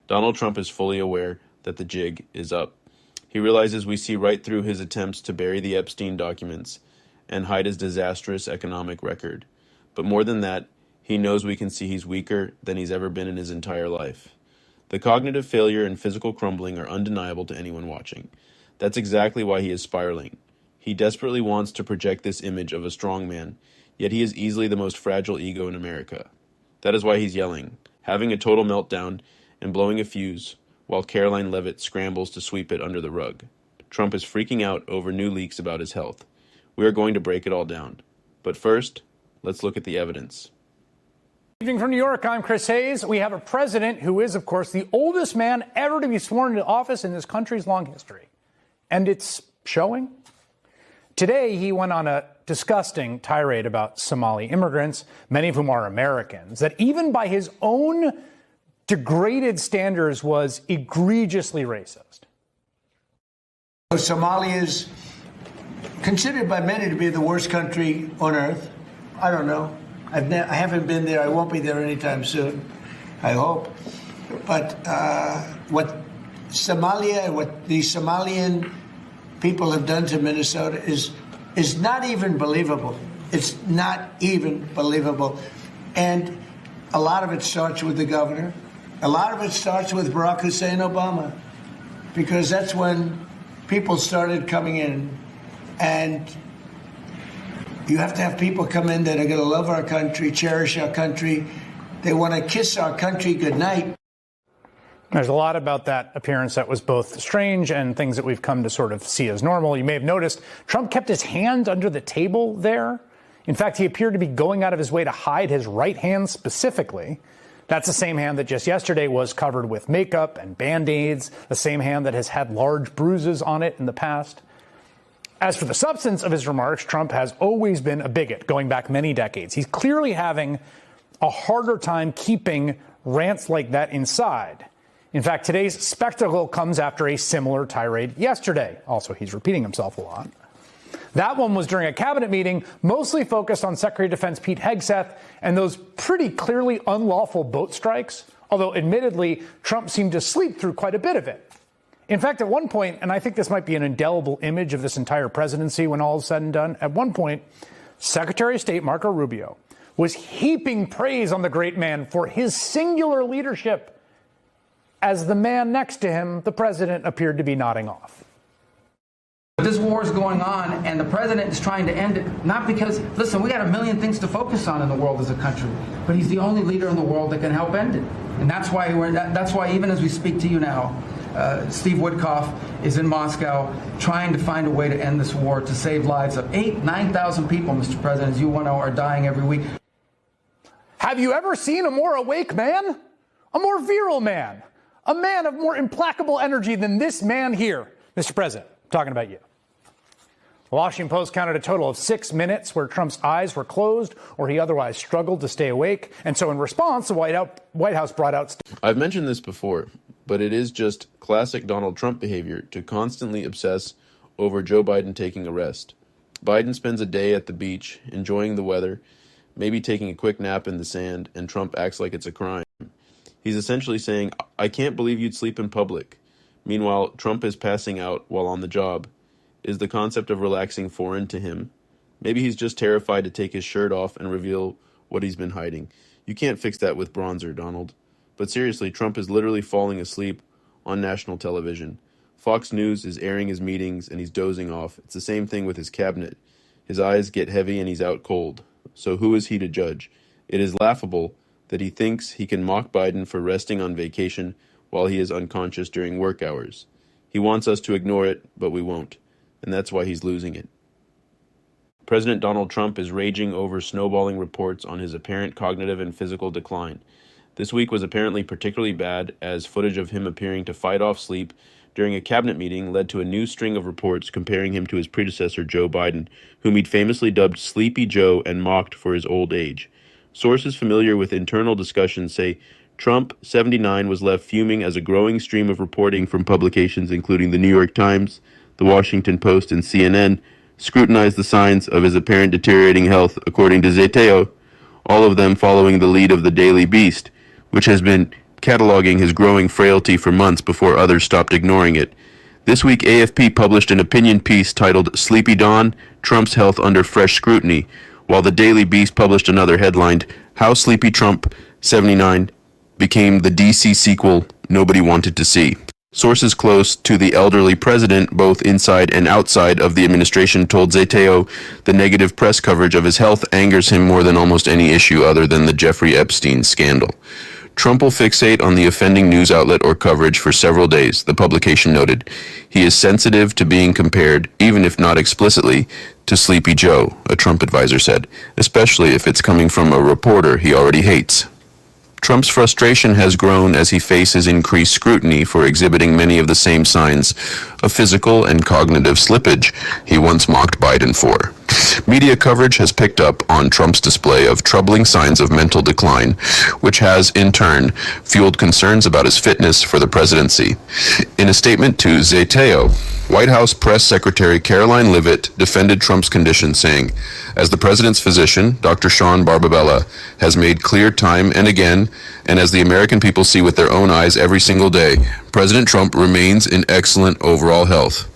Donald Trump is fully aware that the jig is up. He realizes we see right through his attempts to bury the Epstein documents and hide his disastrous economic record. But more than that, he knows we can see he's weaker than he's ever been in his entire life. The cognitive failure and physical crumbling are undeniable to anyone watching. That's exactly why he is spiraling. He desperately wants to project this image of a strong man, yet he is easily the most fragile ego in America. That is why he's yelling, having a total meltdown, and blowing a fuse, while Caroline Leavitt scrambles to sweep it under the rug. Trump is freaking out over new leaks about his health. We are going to break it all down. But first, let's look at the evidence. Evening from New York, I'm Chris Hayes. We have a president who is, of course, the oldest man ever to be sworn into office in this country's long history. And it's showing. Today, he went on a disgusting tirade about Somali immigrants, many of whom are Americans, that even by his own degraded standards was egregiously racist. Somalia is considered by many to be the worst country on earth. I don't know. I haven't been there. I won't be there anytime soon, I hope. But what Somalia, what the Somalian people have done to Minnesota is not even believable. It's not even believable. And a lot of it starts with the governor. A lot of it starts with Barack Hussein Obama, because that's when people started coming in. And you have to have people come in that are going to love our country, cherish our country. They want to kiss our country goodnight. There's a lot about that appearance that was both strange and things that we've come to sort of see as normal. You may have noticed Trump kept his hand under the table there. In fact, he appeared to be going out of his way to hide his right hand specifically. That's the same hand that just yesterday was covered with makeup and Band-Aids, the same hand that has had large bruises on it in the past. As for the substance of his remarks, Trump has always been a bigot, going back many decades. He's clearly having a harder time keeping rants like that inside. In fact, today's spectacle comes after a similar tirade yesterday. Also, he's repeating himself a lot. That one was during a cabinet meeting, mostly focused on Secretary of Defense Pete Hegseth and those pretty clearly unlawful boat strikes, although admittedly, Trump seemed to sleep through quite a bit of it. In fact, at one point, and I think this might be an indelible image of this entire presidency when all is said and done, at one point, Secretary of State Marco Rubio was heaping praise on the great man for his singular leadership, as the man next to him, the president, appeared to be nodding off. This war is going on, and the president is trying to end it, not because, listen, we got a million things to focus on in the world as a country, but he's the only leader in the world that can help end it. And that's why even as we speak to you now, Steve Woodcock is in Moscow trying to find a way to end this war, to save lives of 9,000 people, Mr. President, as you know, are dying every week. Have you ever seen a more awake man? A more virile man? A man of more implacable energy than this man here, Mr. President? I'm talking about you. The Washington Post counted a total of 6 minutes where Trump's eyes were closed or he otherwise struggled to stay awake. And so in response, the White House brought out... I've mentioned this before, but it is just classic Donald Trump behavior to constantly obsess over Joe Biden taking a rest. Biden spends a day at the beach, enjoying the weather, maybe taking a quick nap in the sand, and Trump acts like it's a crime. He's essentially saying, I can't believe you'd sleep in public. Meanwhile, Trump is passing out while on the job. Is the concept of relaxing foreign to him? Maybe he's just terrified to take his shirt off and reveal what he's been hiding. You can't fix that with bronzer, Donald. But seriously, Trump is literally falling asleep on national television. Fox News is airing his meetings and he's dozing off. It's the same thing with his cabinet. His eyes get heavy and he's out cold. So who is he to judge? It is laughable that he thinks he can mock Biden for resting on vacation while he is unconscious during work hours. He wants us to ignore it, but we won't. And that's why he's losing it. President Donald Trump is raging over snowballing reports on his apparent cognitive and physical decline. This week was apparently particularly bad, as footage of him appearing to fight off sleep during a cabinet meeting led to a new string of reports comparing him to his predecessor, Joe Biden, whom he'd famously dubbed Sleepy Joe and mocked for his old age. Sources familiar with internal discussions say Trump, 79, was left fuming as a growing stream of reporting from publications including the New York Times, the Washington Post, and CNN scrutinized the signs of his apparent deteriorating health, according to Zeteo, all of them following the lead of the Daily Beast, which has been cataloging his growing frailty for months before others stopped ignoring it. This week, AFP published an opinion piece titled Sleepy Dawn, Trump's Health Under Fresh Scrutiny, while the Daily Beast published another headlined, How Sleepy Trump, 79, Became the DC Sequel Nobody Wanted to See. Sources close to the elderly president, both inside and outside of the administration, told Zeteo the negative press coverage of his health angers him more than almost any issue other than the Jeffrey Epstein scandal. Trump will fixate on the offending news outlet or coverage for several days, the publication noted. He is sensitive to being compared, even if not explicitly, to Sleepy Joe, a Trump advisor said, especially if it's coming from a reporter he already hates. Trump's frustration has grown as he faces increased scrutiny for exhibiting many of the same signs of physical and cognitive slippage he once mocked Biden for. Media coverage has picked up on Trump's display of troubling signs of mental decline, which has, in turn, fueled concerns about his fitness for the presidency. In a statement to Zeteo, White House Press Secretary Caroline Leavitt defended Trump's condition, saying, as the president's physician, Dr. Sean Barbabella, has made clear time and again, and as the American people see with their own eyes every single day, President Trump remains in excellent overall health.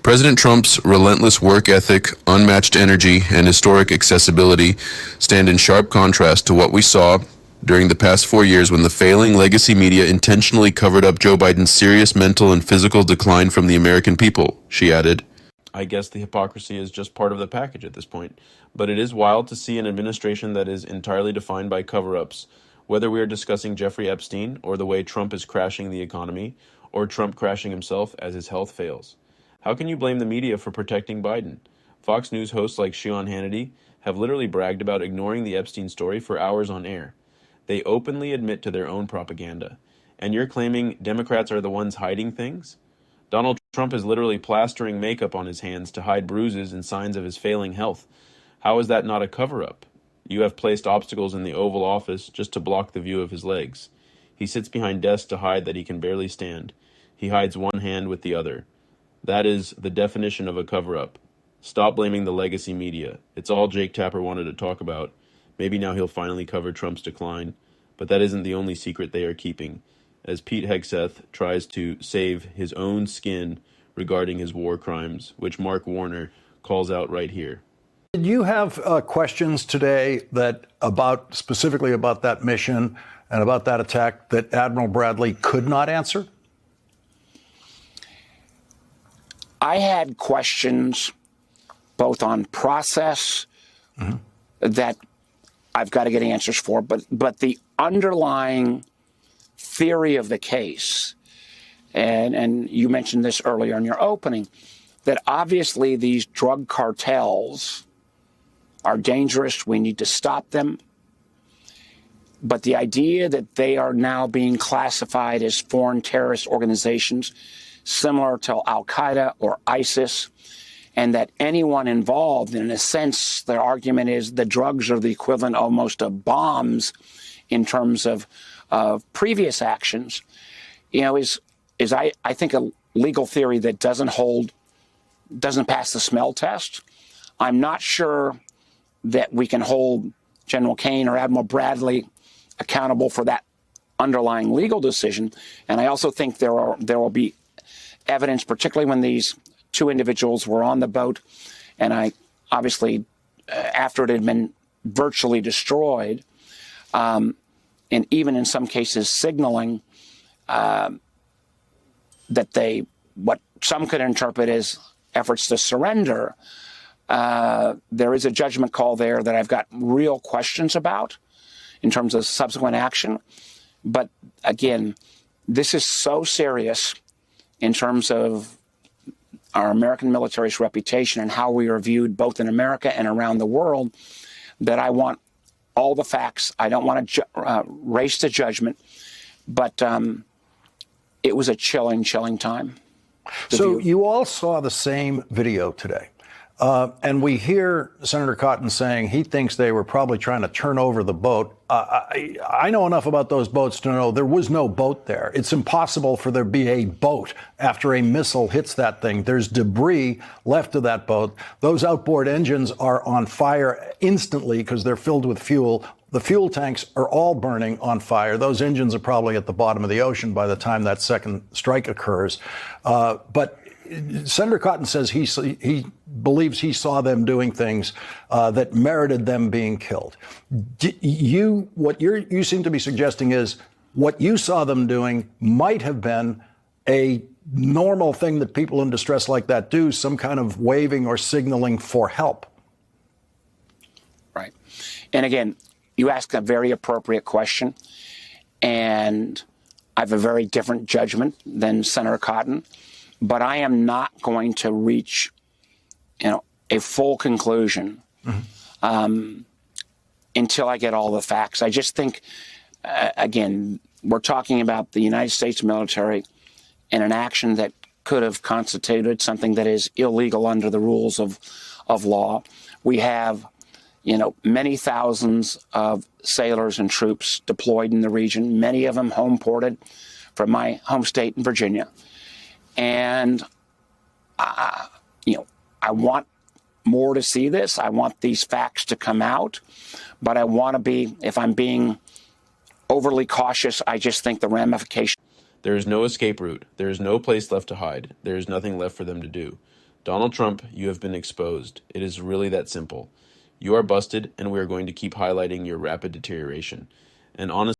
President Trump's relentless work ethic, unmatched energy, and historic accessibility stand in sharp contrast to what we saw during the past 4 years when the failing legacy media intentionally covered up Joe Biden's serious mental and physical decline from the American people, she added. I guess the hypocrisy is just part of the package at this point, but it is wild to see an administration that is entirely defined by cover-ups, whether we are discussing Jeffrey Epstein or the way Trump is crashing the economy, or Trump crashing himself as his health fails. How can you blame the media for protecting Biden? Fox News hosts like Sean Hannity have literally bragged about ignoring the Epstein story for hours on air. They openly admit to their own propaganda. And you're claiming Democrats are the ones hiding things? Donald Trump is literally plastering makeup on his hands to hide bruises and signs of his failing health. How is that not a cover-up? You have placed obstacles in the Oval Office just to block the view of his legs. He sits behind desks to hide that he can barely stand. He hides one hand with the other. That is the definition of a cover-up. Stop blaming the legacy media. It's all Jake Tapper wanted to talk about. Maybe now he'll finally cover Trump's decline. But that isn't the only secret they are keeping, as Pete Hegseth tries to save his own skin regarding his war crimes, which Mark Warner calls out right here. Did you have questions today specifically about that mission and about that attack that Admiral Bradley could not answer? I had questions both on process that I've got to get answers for, but the underlying theory of the case, and you mentioned this earlier in your opening, that obviously these drug cartels are dangerous. We need to stop them. But the idea that they are now being classified as foreign terrorist organizations, similar to Al-Qaeda or ISIS, and that anyone involved, in a sense, their argument is the drugs are the equivalent almost of bombs in terms of previous actions, is I think a legal theory that doesn't pass the smell test. I'm not sure that we can hold General Kane or Admiral Bradley accountable for that underlying legal decision. And I also think there will be evidence, particularly when these two individuals were on the boat, and I obviously, after it had been virtually destroyed, and even in some cases signaling that what some could interpret as efforts to surrender, there is a judgment call there that I've got real questions about in terms of subsequent action. But again, this is so serious in terms of our American military's reputation and how we are viewed both in America and around the world, that I want all the facts. I don't want to race to judgment, but it was a chilling time. So you all saw the same video today. And we hear Senator Cotton saying he thinks they were probably trying to turn over the boat. I know enough about those boats to know there was no boat there. It's impossible for there to be a boat after a missile hits that thing. There's debris left of that boat. Those outboard engines are on fire instantly because they're filled with fuel. The fuel tanks are all burning on fire. Those engines are probably at the bottom of the ocean by the time that second strike occurs. But Senator Cotton says he believes he saw them doing things that merited them being killed. What you seem to be suggesting is what you saw them doing might have been a normal thing that people in distress like that do, some kind of waving or signaling for help. Right. And again, you ask a very appropriate question, and I have a very different judgment than Senator Cotton. But I am not going to reach, a full conclusion until I get all the facts. I just think, again, we're talking about the United States military and an action that could have constituted something that is illegal under the rules of law. We have, many thousands of sailors and troops deployed in the region, many of them home ported from my home state in Virginia. And, I want more to see this. I want these facts to come out. But I want to be, if I'm being overly cautious, I just think the ramifications. There is no escape route. There is no place left to hide. There is nothing left for them to do. Donald Trump, you have been exposed. It is really that simple. You are busted, and we are going to keep highlighting your rapid deterioration. And honestly,